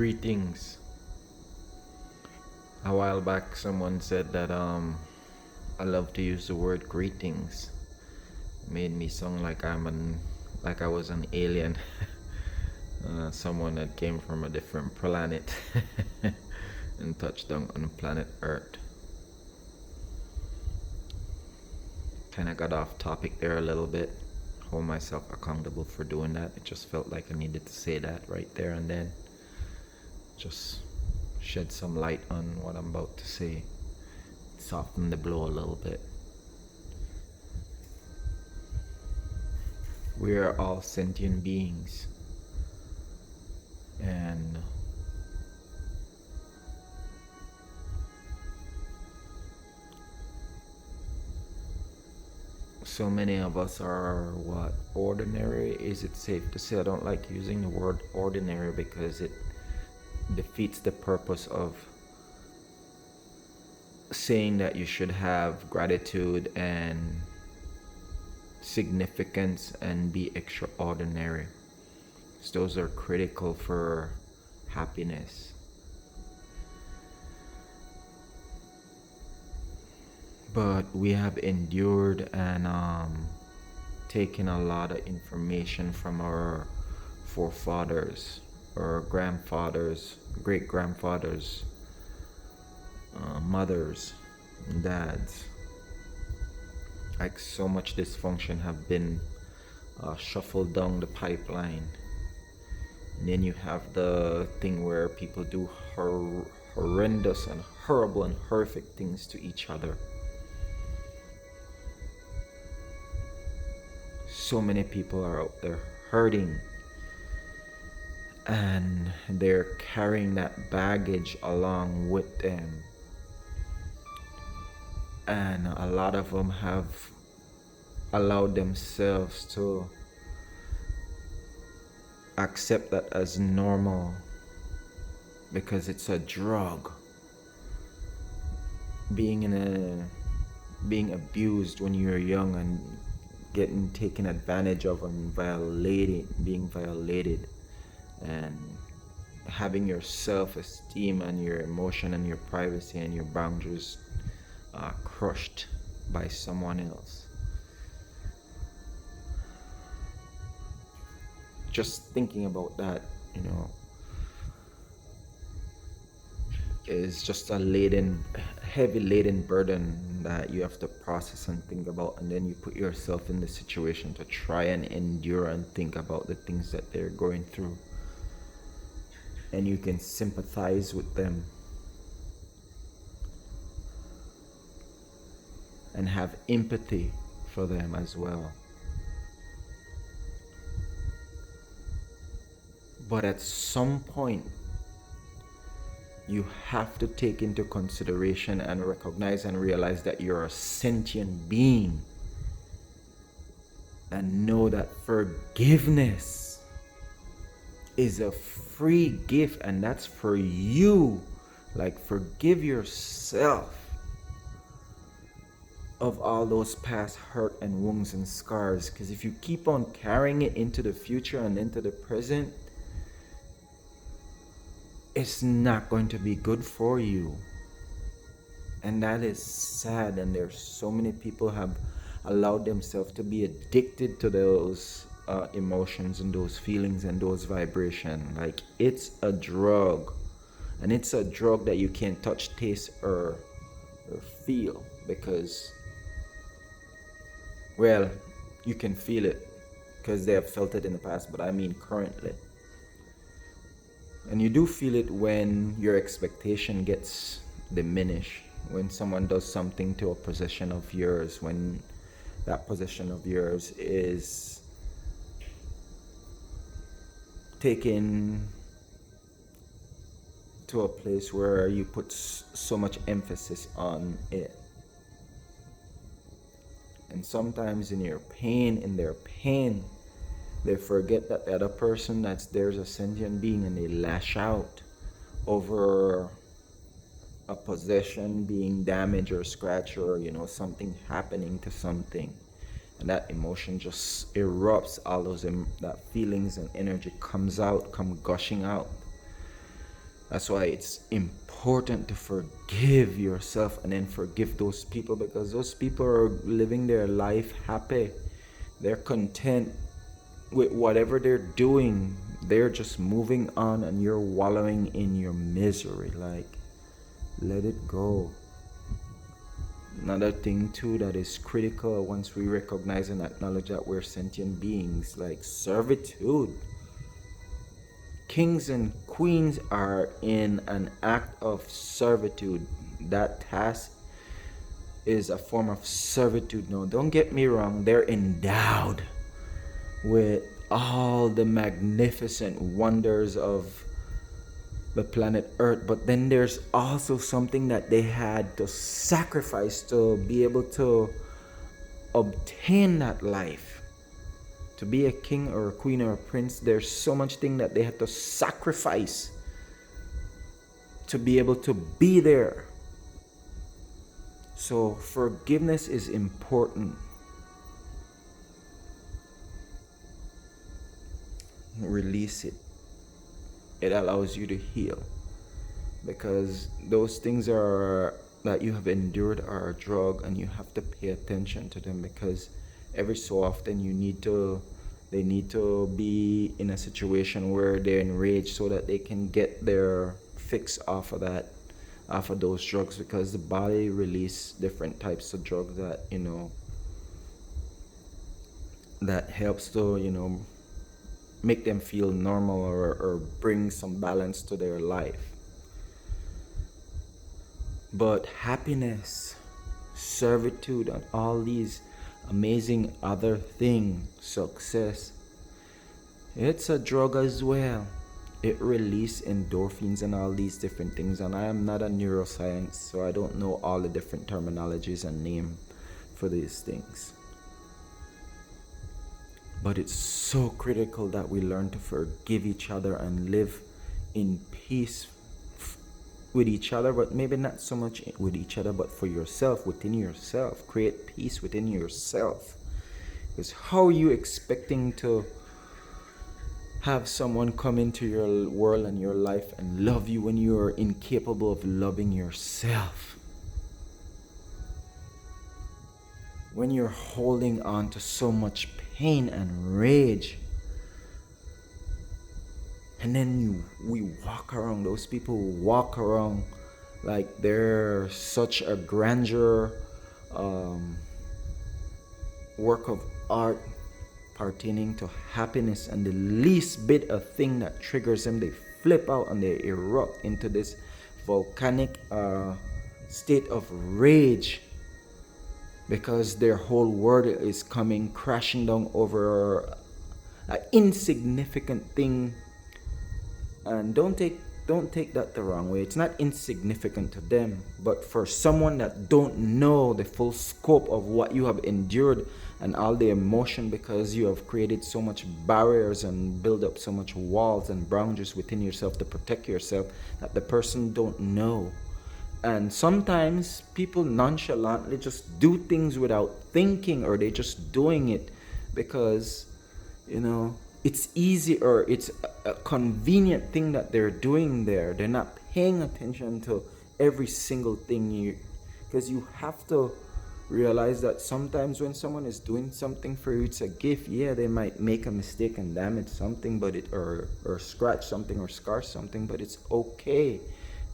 Greetings. A while back, someone said that I love to use the word greetings. Made me sound like like I was an alien, someone that came from a different planet and touched down on planet Earth. Kind of got off topic there a little bit. Hold myself accountable for doing that. It just felt like I needed to say that right there and then. Just shed some light on what I'm about to say. Soften the blow a little bit. We are all sentient beings. And so many of us are ordinary? Is it safe to say? I don't like using the word ordinary because it defeats the purpose of saying that you should have gratitude and significance and be extraordinary. So those are critical for happiness. But we have endured and taken a lot of information from our forefathers, or grandfathers, great grandfathers, mothers, dads. Like so much dysfunction have been shuffled down the pipeline. And then you have the thing where people do horrendous and horrible and horrific things to each other. So many people are out there hurting, and they're carrying that baggage along with them. And a lot of them have allowed themselves to accept that as normal because it's a drug. Being abused when you're young and getting taken advantage of and being violated, and having your self-esteem and your emotion and your privacy and your boundaries crushed by someone else. Just thinking about that, is just a heavy laden burden that you have to process and think about, and then you put yourself in the situation to try and endure and think about the things that they're going through, and you can sympathize with them and have empathy for them as well. But at some point, you have to take into consideration and recognize and realize that you're a sentient being, and know that forgiveness is a free gift, and that's for you. Like, forgive yourself of all those past hurt and wounds and scars, because if you keep on carrying it into the future and into the present, it's not going to be good for you. And that is sad. And there's so many people have allowed themselves to be addicted to those emotions and those feelings and those vibrations. Like, it's a drug, and it's a drug that you can't touch, taste, or feel, because, well, you can feel it because they have felt it in the past, but I mean currently. And you do feel it when your expectation gets diminished, when someone does something to a possession of yours, when that possession of yours is taken to a place where you put so much emphasis on it. And sometimes in their pain, they forget that the other person there's a sentient being, and they lash out over a possession being damaged or scratched, or something happening to something, and that emotion just erupts. All those that feelings and energy come gushing out, That's why it's important to forgive yourself and then forgive those people, because those people are living their life happy. They're content with whatever they're doing. They're just moving on and you're wallowing in your misery. Like, let it go. Another thing too that is critical once we recognize and acknowledge that we're sentient beings, like servitude. Kings and queens are in an act of servitude. That task is a form of servitude. No, don't get me wrong, they're endowed with all the magnificent wonders of the planet Earth, but then there's also something that they had to sacrifice to be able to obtain that life. To be a king or a queen or a prince, there's so much thing that they had to sacrifice to be able to be there. So forgiveness is important. Release it. It allows you to heal, because those things are that you have endured are a drug, and you have to pay attention to them, because every so often they need to be in a situation where they're enraged so that they can get their fix off of those drugs, because the body release different types of drugs that that helps to make them feel normal, or bring some balance to their life. But happiness, servitude, and all these amazing other things, success, it's a drug as well. It releases endorphins and all these different things. And I am not a neuroscience, so I don't know all the different terminologies and name for these things. But it's so critical that we learn to forgive each other and live in peace with each other, but maybe not so much with each other, but for yourself, within yourself. Create peace within yourself. Because how are you expecting to have someone come into your world and your life and love you when you are incapable of loving yourself? When you're holding on to so much pain and rage, and then we walk around, those people walk around like they're such a grandeur work of art pertaining to happiness, and the least bit of thing that triggers them, they flip out and they erupt into this volcanic state of rage, because their whole world is coming crashing down over an insignificant thing. And don't take that the wrong way. It's not insignificant to them, but for someone that don't know the full scope of what you have endured and all the emotion, because you have created so much barriers and build up so much walls and boundaries within yourself to protect yourself, that the person don't know. And sometimes people nonchalantly just do things without thinking, or they just doing it because it's easy, or it's a convenient thing that they're doing there. They're not paying attention to every single thing, because you have to realize that sometimes when someone is doing something for you, it's a gift. Yeah, they might make a mistake and damage something, but or scratch something or scar something, but it's okay,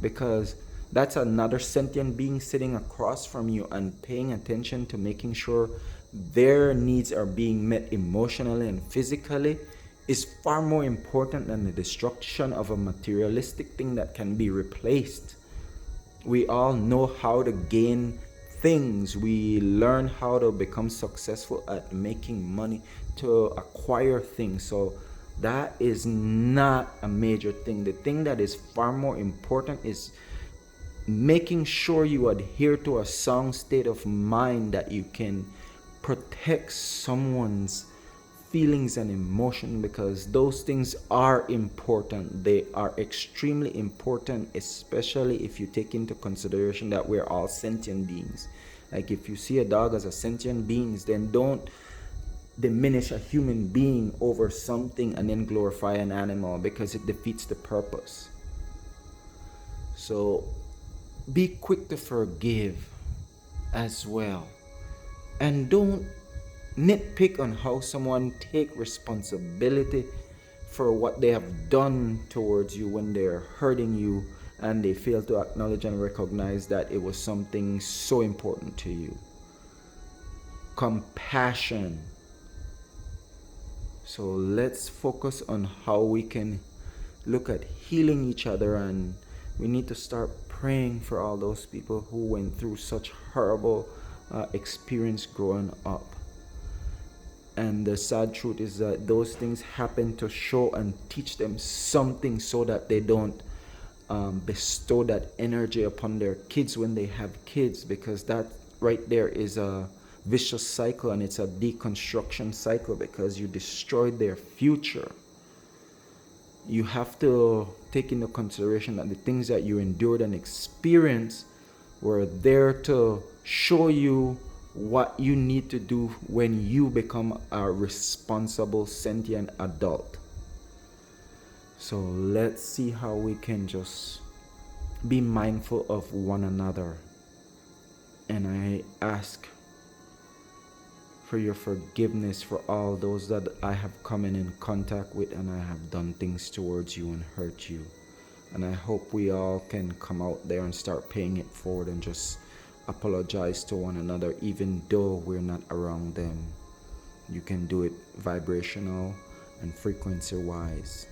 because that's another sentient being sitting across from you and paying attention to making sure their needs are being met emotionally and physically is far more important than the destruction of a materialistic thing that can be replaced. We all know how to gain things. We learn how to become successful at making money to acquire things. So that is not a major thing. The thing that is far more important is making sure you adhere to a sound state of mind, that you can protect someone's feelings and emotion, because those things are important. They are extremely important, especially if you take into consideration that we're all sentient beings. Like, if you see a dog as a sentient being, then don't diminish a human being over something and then glorify an animal, because it defeats the purpose. So be quick to forgive as well. And don't nitpick on how someone take responsibility for what they have done towards you when they're hurting you and they fail to acknowledge and recognize that it was something so important to you. Compassion. So let's focus on how we can look at healing each other, and we need to start praying for all those people who went through such horrible experience growing up. And the sad truth is that those things happen to show and teach them something so that they don't bestow that energy upon their kids when they have kids, because that right there is a vicious cycle, and it's a deconstruction cycle because you destroyed their future. You have to take into consideration that the things that you endured and experienced were there to show you what you need to do when you become a responsible, sentient adult. So let's see how we can just be mindful of one another. And I ask for your forgiveness for all those that I have come in contact with and I have done things towards you and hurt you. And I hope we all can come out there and start paying it forward and just apologize to one another, even though we're not around them. You can do it vibrational and frequency wise.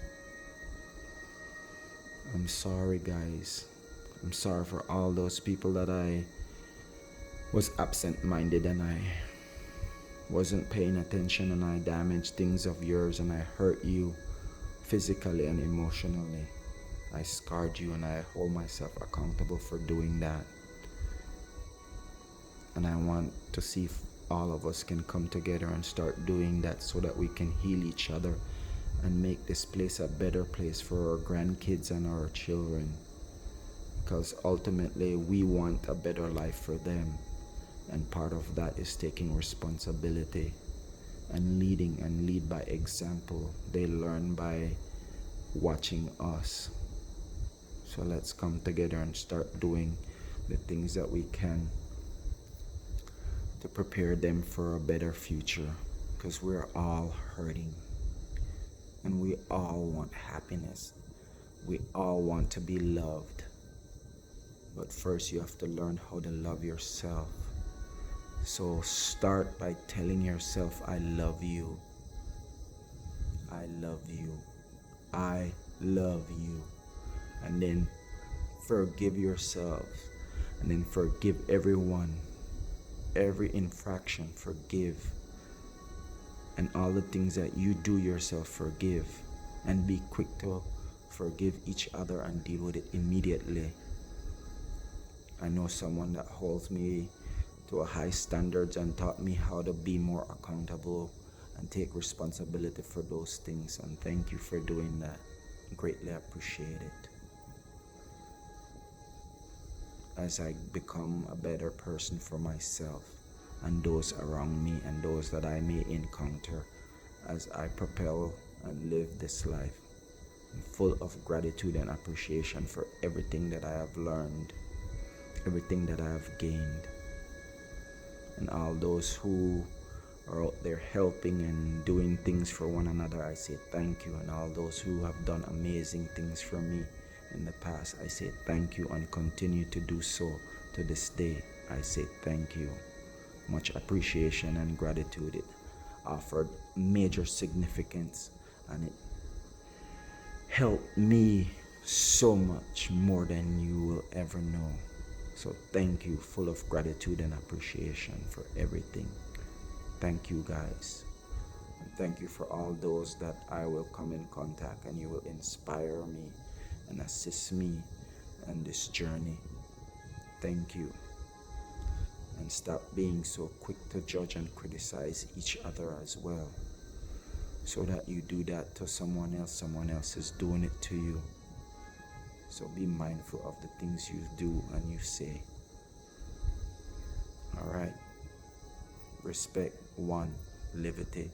I'm sorry, guys. I'm sorry for all those people that I was absent-minded and I wasn't paying attention and I damaged things of yours and I hurt you physically and emotionally. I scarred you and I hold myself accountable for doing that. And I want to see if all of us can come together and start doing that so that we can heal each other and make this place a better place for our grandkids and our children. Because ultimately we want a better life for them. And part of that is taking responsibility and leading, and lead by example. They learn by watching us. So let's come together and start doing the things that we can to prepare them for a better future, because we're all hurting and we all want happiness. We all want to be loved. But first you have to learn how to love yourself. So start by telling yourself, I love you. I love you. I love you. And then forgive yourself. And then forgive everyone. Every infraction, forgive. And all the things that you do yourself, forgive. And be quick to forgive each other and deal with it immediately. I know someone that holds me to a high standards and taught me how to be more accountable and take responsibility for those things. And thank you for doing that. Greatly appreciate it. As I become a better person for myself and those around me and those that I may encounter as I propel and live this life, full of gratitude and appreciation for everything that I have learned, everything that I have gained. And all those who are out there helping and doing things for one another, I say thank you. And all those who have done amazing things for me in the past, I say thank you and continue to do so to this day. I say thank you. Much appreciation and gratitude. It offered major significance and it helped me so much more than you will ever know. So thank you, full of gratitude and appreciation for everything. Thank you, guys. And thank you for all those that I will come in contact and you will inspire me and assist me in this journey. Thank you. And stop being so quick to judge and criticize each other as well. So that you do that to someone else is doing it to you. So be mindful of the things you do and you say. Alright. Respect, one, liberty,